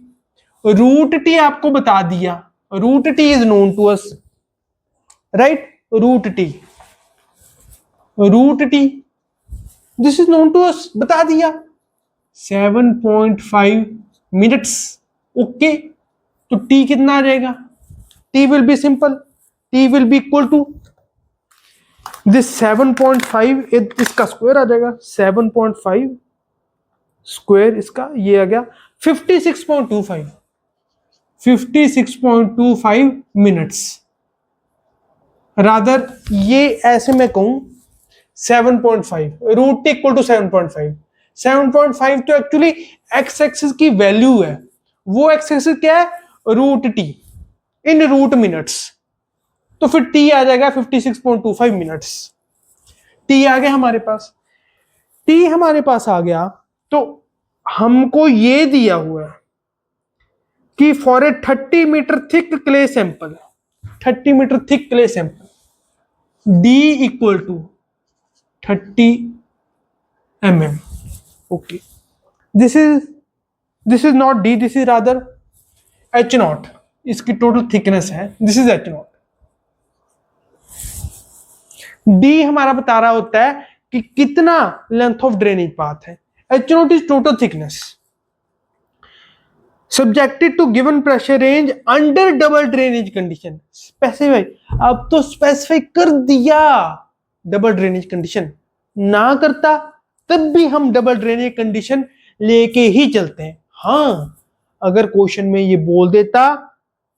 रूट टी आपको बता दिया, root T is known to us, right. Root T this is known to us, बता दिया 7.5 मिनट्स। ओके, तो टी कितना आ जाएगा? T will be simple, T will be equal to this 7.5, इसका स्क्वायर आ जाएगा, 7.5 स्क्वायर इसका, ये आ गया 56.25 मिनट्स। रादर ये ऐसे मैं कहूं 7.5 रूट टी इक्वल टू 7.5 तो एक्चुअली एक्स एक्सिस की वैल्यू है, वो एक्स एक्सिस क्या है? रूट टी इन रूट मिनट्स। तो फिर टी आ जाएगा 56.25 मिनट्स। टी आ गया हमारे पास, टी हमारे पास आ गया। तो हमको ये दिया हुआ है कि for a 30 metre thick clay sample, 30 metre thick clay sample D equal to 30 mm. Okay, this is not D, this is rather H0, इसकी टोटल थिकनेस है, दिस इज H0। D हमारा बता रहा होता है कि कितना लेंथ ऑफ ड्रेनेज पाथ है, H0 is total thickness subjected to given pressure range under double drainage condition. Specify, अब तो स्पेसिफाई कर दिया, डबल ड्रेनेज कंडीशन ना करता तब भी हम डबल ड्रेनेज कंडीशन लेके ही चलते हैं। हाँ, अगर क्वेश्चन में ये बोल देता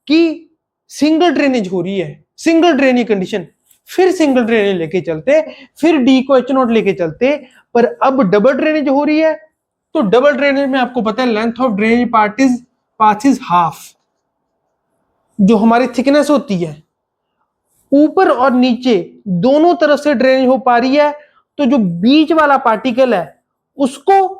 कि सिंगल ड्रेनेज हो रही है, सिंगल ड्रेनेज कंडीशन, फिर सिंगल ड्रेनेज लेके चलते, फिर डी को एच नॉट लेके चलते, पर अब डबल ड्रेनेज हो रही है। तो डबल ड्रेनेज में आपको पता है length of drainage path is half, जो हमारी थिकनेस होती है ऊपर और नीचे दोनों तरफ से ड्रेनेज हो पा रही है, तो जो बीच वाला पार्टिकल है उसको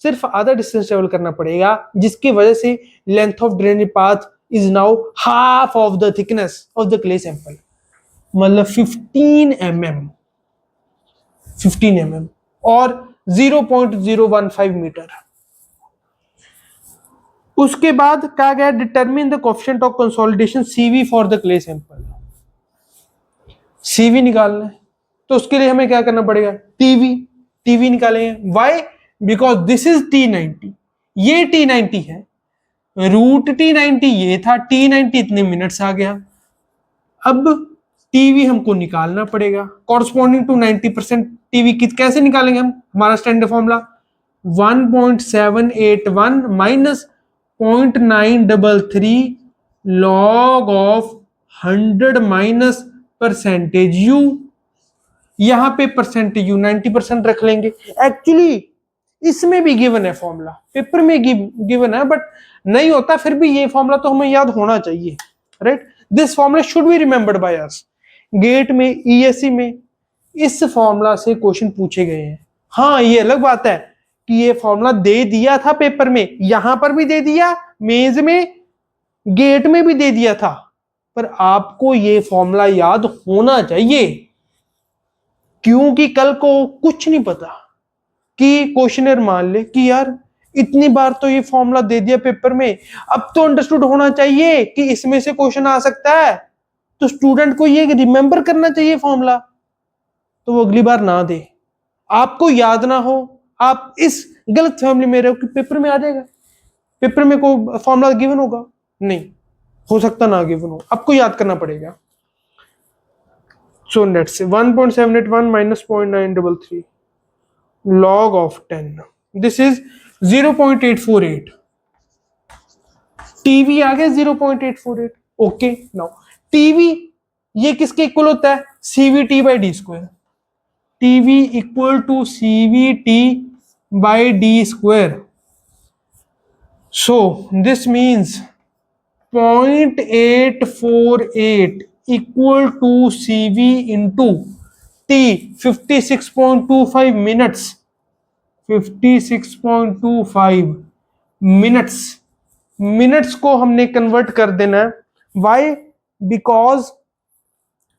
सिर्फ आधा डिस्टेंस ट्रेवल करना पड़ेगा, जिसकी वजह से length of drainage path is now half of the thickness of the clay sample, मतलब 15 mm और 0.015 मीटर। उसके बाद कहा गया determine the coefficient of consolidation CV for the clay sample. CV निकालना है तो उसके लिए हमें क्या करना पड़ेगा, TV निकालेंगे। Y? Because this is T90, ये T90 है, रूट T90 ये था, T90 इतने मिनट्स आ गया। अब TV हमको निकालना पड़ेगा कॉरस्पॉन्डिंग टू 90%। TV कैसे निकालेंगे हम? हमारा standard formula 1.781 minus 0.933 log of 100 minus percentage U। यहां पे परसेंटेज U 90% रख लेंगे। एक्चुअली इसमें भी गिवन है फॉर्मूला, पेपर में गिवन है, बट नहीं होता, फिर भी ये फॉर्मूला तो हमें याद होना चाहिए, right? This formula should be remembered by us. GATE में, ESE में इस फॉर्मूला से क्वेश्चन पूछे गए हैं। हाँ, ये अलग बात है कि ये फॉर्मूला दे दिया था पेपर में, यहां पर भी दे दिया, मेज में, गेट में भी दे दिया था, पर आपको ये फॉर्मूला याद होना चाहिए, क्योंकि कल को कुछ नहीं पता कि क्वेश्चनर मान ले कि यार इतनी बार तो ये फॉर्मूला दे दिया पेपर में, अब तो अंडरस्टूड होना चाहिए कि इसमें से क्वेश्चन आ सकता है, तो स्टूडेंट को ये रिमेंबर करना चाहिए फॉर्मूला, तो वो अगली बार ना दे। आपको याद ना हो, आप इस गलत फैमिली में रहो कि पेपर में आ जाएगा, पेपर में कोई फॉर्मूला गिवन होगा, नहीं हो सकता ना गिवन हो, आपको याद करना पड़ेगा। So let's say 1.781 minus 0.933 log of 10, this is 0.848। TV आ गया 0.848। ओके, नाउ TV ये किसके इक्वल होता है? CVT by D square. TV equal to CVT by D square. So this means 0.848 equal to CV into T 56.25 minutes, 56.25 minutes. Minutes को हमने convert कर देना है। वाई? बिकॉज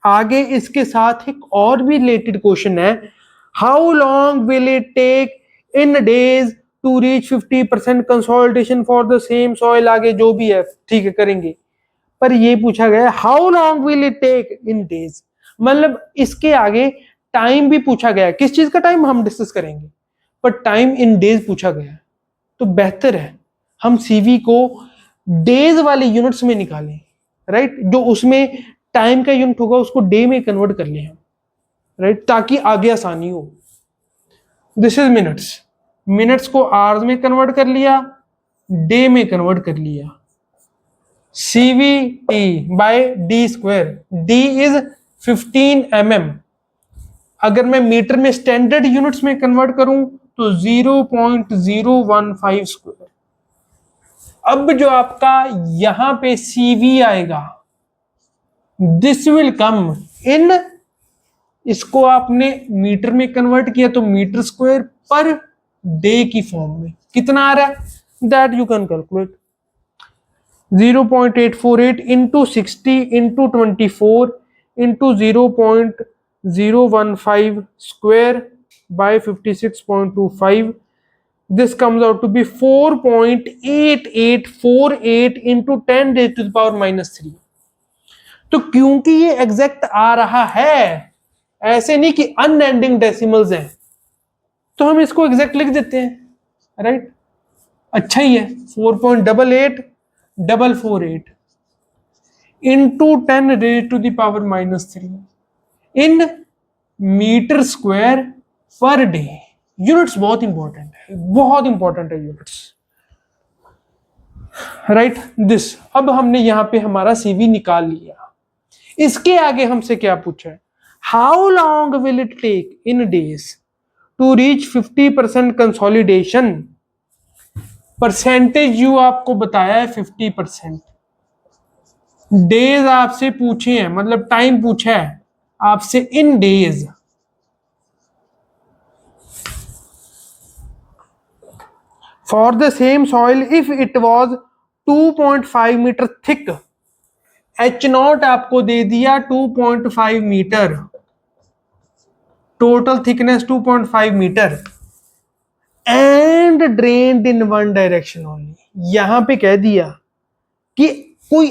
आगे इसके साथ एक और भी रिलेटेड क्वेश्चन है, how long will it take in days to reach 50% consolidation for the same soil. आगे जो भी है ठीक है करेंगे, पर ये पूछा गया how long will it take in days, मतलब इसके आगे टाइम भी पूछा गया है। किस चीज का टाइम हम डिस्कस करेंगे, पर टाइम इन डेज पूछा गया है, तो बेहतर है हम CV को डेज वाले यूनिट्स में निकालें, राइट? जो उसमें टाइम का यूनिट होगा उसको डे में कन्वर्ट कर लें हम, राइट, ताकि आगे आसानी हो। दिस इज मिनट्स, मिनट्स को आवर्स में कन्वर्ट कर लिया, डे में कन्वर्ट कर लिया। CVT by D square, D is 15 mm, अगर मैं मीटर में स्टैंडर्ड यूनिट्स में कन्वर्ट करूं तो 0.015 स्क्वायर। अब जो आपका यहां पे CV आएगा, दिस विल कम इन, इसको आपने मीटर में कन्वर्ट किया तो मीटर स्क्वायर पर डे की फॉर्म में कितना आ रहा है, that you can calculate. 0.848 into 60 into 24 into 0.015 square by 56.25, this comes out to be 4.8848 into 10 raised to the power minus 3। तो क्योंकि ये एग्जैक्ट आ रहा है, ऐसे नहीं कि अनएंडिंग डेसिमल्स हैं, तो हम इसको एग्जैक्ट लिख देते हैं, राइट? अच्छा ही है। 4.8848 into 10 raised to the power minus 3 in metre square per day. Units बहुत इंपॉर्टेंट है, बहुत इंपॉर्टेंट है यूनिट्स, राइट? दिस, अब हमने यहां पे हमारा CV निकाल लिया। इसके आगे हमसे क्या पूछा है, how long will it take in days to reach 50% consolidation? Percentage U आपको बताया है 50%, डेज आपसे पूछे हैं, मतलब टाइम पूछा है आपसे in days. For the same soil if it was 2.5 metre thick, H not आपको दे दिया 2.5 metre, total thickness 2.5 metre, and drained in one direction only. यहां पे कह दिया कि कोई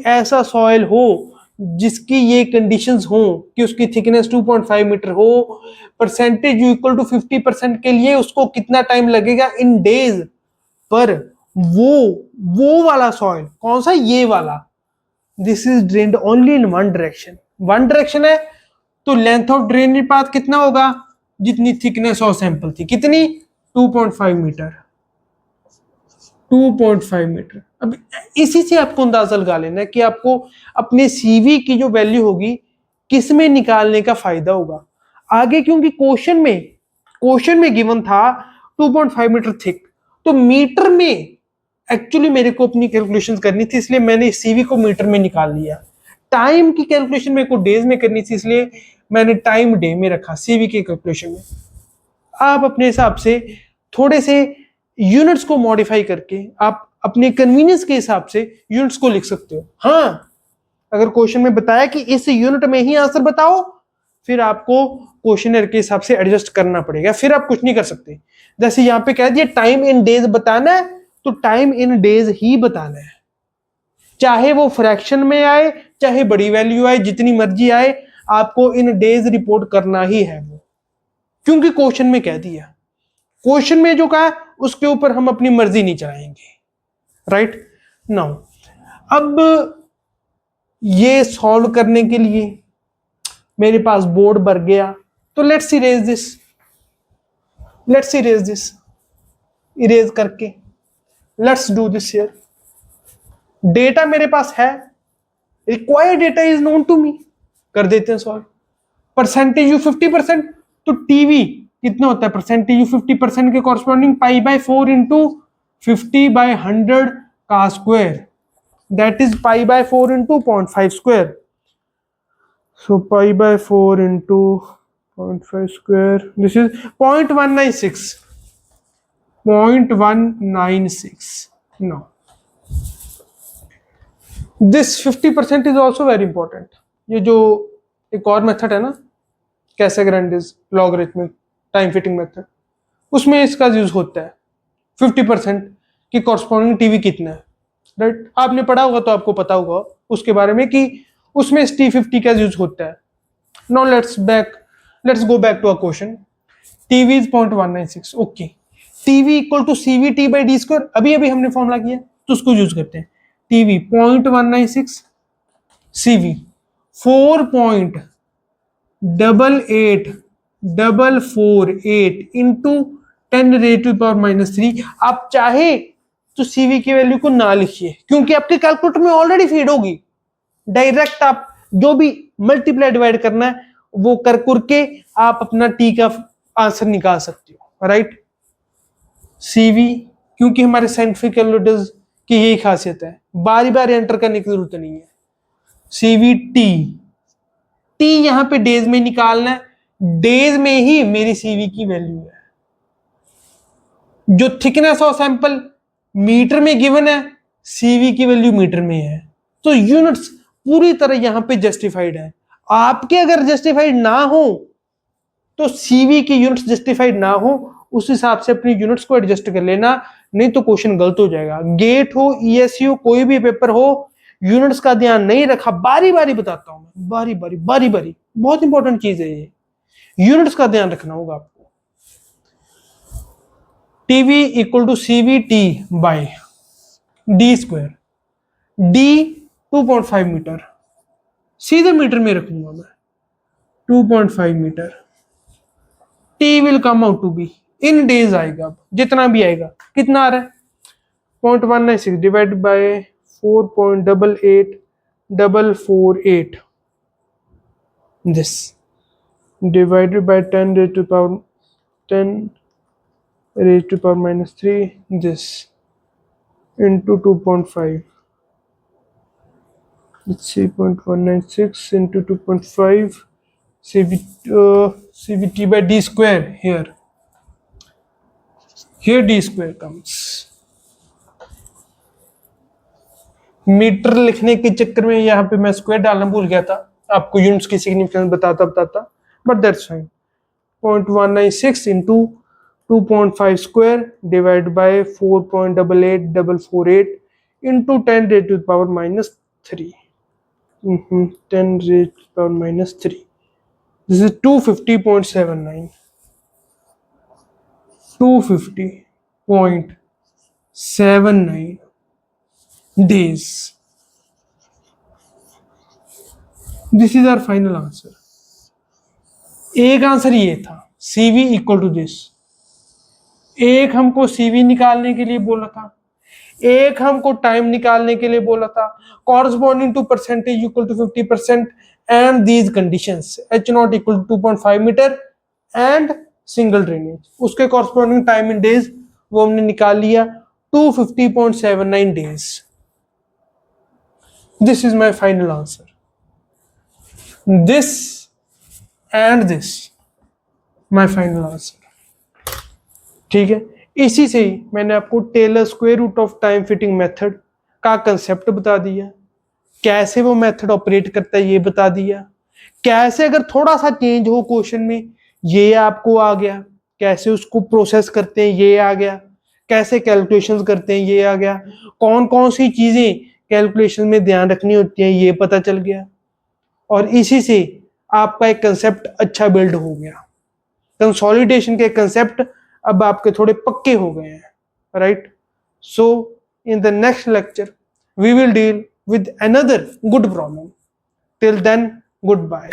ऐसा सॉइल हो जिसकी ये कंडीशंस हो कि उसकी थिकनेस 2.5 मीटर हो, परसेंटेज इक्वल टू 50% के लिए उसको कितना टाइम लगेगा इन डेज पर। वो वाला सॉइल कौन सा? ये वाला। This is drained only in one direction. One direction है तो लेंथ ऑफ ड्रेनेज पाथ कितना होगा? जितनी थिकनेस ऑफ सैंपल थी, कितनी? 2.5 मीटर। 2.5 मीटर। अब इसी से आपको अंदाजा लगा लेना कि आपको अपने सीवी की जो वैल्यू होगी किस में निकालने का फायदा होगा आगे, क्योंकि क्वेश्चन में गिवन था 2.5 मीटर थिक, तो मीटर में एक्चुअली मेरे को अपनी कैलकुलेशन करनी थी, इसलिए मैंने सीवी को मीटर में निकाल लिया। टाइम की कैलकुलेशन मेरे को डेज में करनी थी, इसलिए मैंने टाइम डे में रखा सीवी की कैलकुलेशन में। आप अपने हिसाब से थोड़े से यूनिट्स को मॉडिफाई करके आप अपने कन्वीनियंस के हिसाब से यूनिट्स को लिख सकते हो। हाँ, अगर क्वेश्चन में बताया कि इस यूनिट में ही आंसर बताओ, फिर आपको क्वेश्चनर के हिसाब से एडजस्ट करना पड़ेगा, फिर आप कुछ नहीं कर सकते। जैसे यहां पे कह दिया टाइम इन डेज बताना है, तो टाइम इन डेज ही बताना है, चाहे वो फ्रैक्शन में आए चाहे बड़ी वैल्यू आए, जितनी मर्जी आए, आपको इन डेज रिपोर्ट करना ही है वो, क्योंकि क्वेश्चन में कह दिया। क्वेश्चन में जो कहा उसके ऊपर हम अपनी मर्जी नहीं चलाएंगे। राइट नाउ, अब ये सॉल्व करने के लिए मेरे पास बोर्ड भर गया, तो लेट्स इरेज दिस, इरेज करके let's do this here. Data मेरे पास है, required data is known to me, कर देते हैं सॉल्व। परसेंटेज यू 50%, तो टीवी कितना होता है? परसेंटेज यू 50% के कॉरस्पॉन्डिंग π/4 इंटू 50/100 का square, that is π/4 into 0.5 square. So π/4 into 0.5 square, this is 0.196। 0.196। No, this 50% is also very important. ये जो एक और मेथड है ना, Casagrande's logarithmic time fitting method, उसमें इसका यूज होता है। 50% की कॉरस्पॉन्डिंग टीवी कितना है, राइट? आपने पढ़ा होगा तो आपको पता होगा उसके बारे में कि उसमें T50 का यूज होता है। Now let's go back to a question. TV is 0.196, okay. TV equal to CVT/d², अभी हमने फॉर्मूला किया तो उसको यूज करते हैं। टीवी 0.196, CV 4.8848 इंटू 10⁻³ आप चाहे तो सीवी की वैल्यू को ना लिखिए, क्योंकि आपके कैलकुलेटर में ऑलरेडी फीड होगी। डायरेक्ट आप जो भी मल्टीप्लाई डिवाइड करना है वो करके आप अपना टी का आंसर निकाल सकते हो, राइट? सीवी, क्योंकि हमारे साइंटिफिक कैलकुलेटर्स की यही खासियत है, बारी बारी एंटर करने की जरूरत नहीं है। CVT, टी यहां पे डेज में निकालना है, डेज में ही मेरी सीवी की वैल्यू है। जो थिकनेस ऑफ सैंपल मीटर में गिवन है, सीवी की वैल्यू मीटर में है, तो यूनिट्स पूरी तरह यहां पे जस्टिफाइड है। आपके अगर जस्टिफाइड ना हो तो सीवी की यूनिट्स जस्टिफाइड ना हो, उस हिसाब से अपनी यूनिट्स को एडजस्ट कर लेना, नहीं तो क्वेश्चन गलत हो जाएगा। गेट हो, ESE हो, कोई भी पेपर हो, यूनिट्स का ध्यान नहीं रखा, बारी बारी बताता हूं मैं, बारी बारी, बहुत इंपॉर्टेंट चीज है ये, यूनिट्स का ध्यान रखना होगा आपको। TV equal to CVT/d², D 2.5 metre, सीधे मीटर में रखूंगा मैं, 2.5 metre. T will come out to be in days आएगा, अब जितना भी आएगा, कितना आ रहा है? 0.196 divide by 4.88848, this divided by 10 raised to power 10 raised to power minus 3 this into 2.5. Let's see, 0.196 into 2.5 CVT by d square here. Here d square comes. Metre लिखने के चक्कर में यहाँ पे मैं स्क्वायर डालना भूल गया था, आपको यूनिट्स की सिग्निफिकेंस बताता, but that's fine. 0.196 into 2.5 square divided by 4.88448 into 10 raised to the power minus 3. 10 raised to the power minus 3. This is 250.79. 250.79 days. This is our final answer. एक आंसर ये था, CV इक्वल टू दिस. एक हमको CV निकालने के लिए बोला था, एक हमको टाइम निकालने के लिए बोला था. Corresponding to percentage equal to 50% and these conditions H not equal to 2.5 metre and single drainage. उसके कॉरस्पॉन्डिंग टाइम इन डेज वो हमने निकाल लिया, 250.79 days. This is my final answer. This and this my final answer. ठीक है, इसी से ही मैंने आपको Taylor square root of time fitting method का कंसेप्ट बता दिया, कैसे वो मेथड ऑपरेट करता है ये बता दिया, कैसे अगर थोड़ा सा चेंज हो क्वेश्चन में ये आपको आ गया, कैसे उसको प्रोसेस करते हैं ये आ गया, कैसे कैलकुलेशंस करते हैं ये आ गया, कौन कौन सी चीजें कैलकुलेशन में ध्यान रखनी होती है ये पता चल गया, और इसी से आपका एक कंसेप्ट अच्छा बिल्ड हो गया. कंसोलिडेशन के कंसेप्ट अब आपके थोड़े पक्के हो गए हैं, right? So in the next lecture we will deal with another good problem. Till then, goodbye.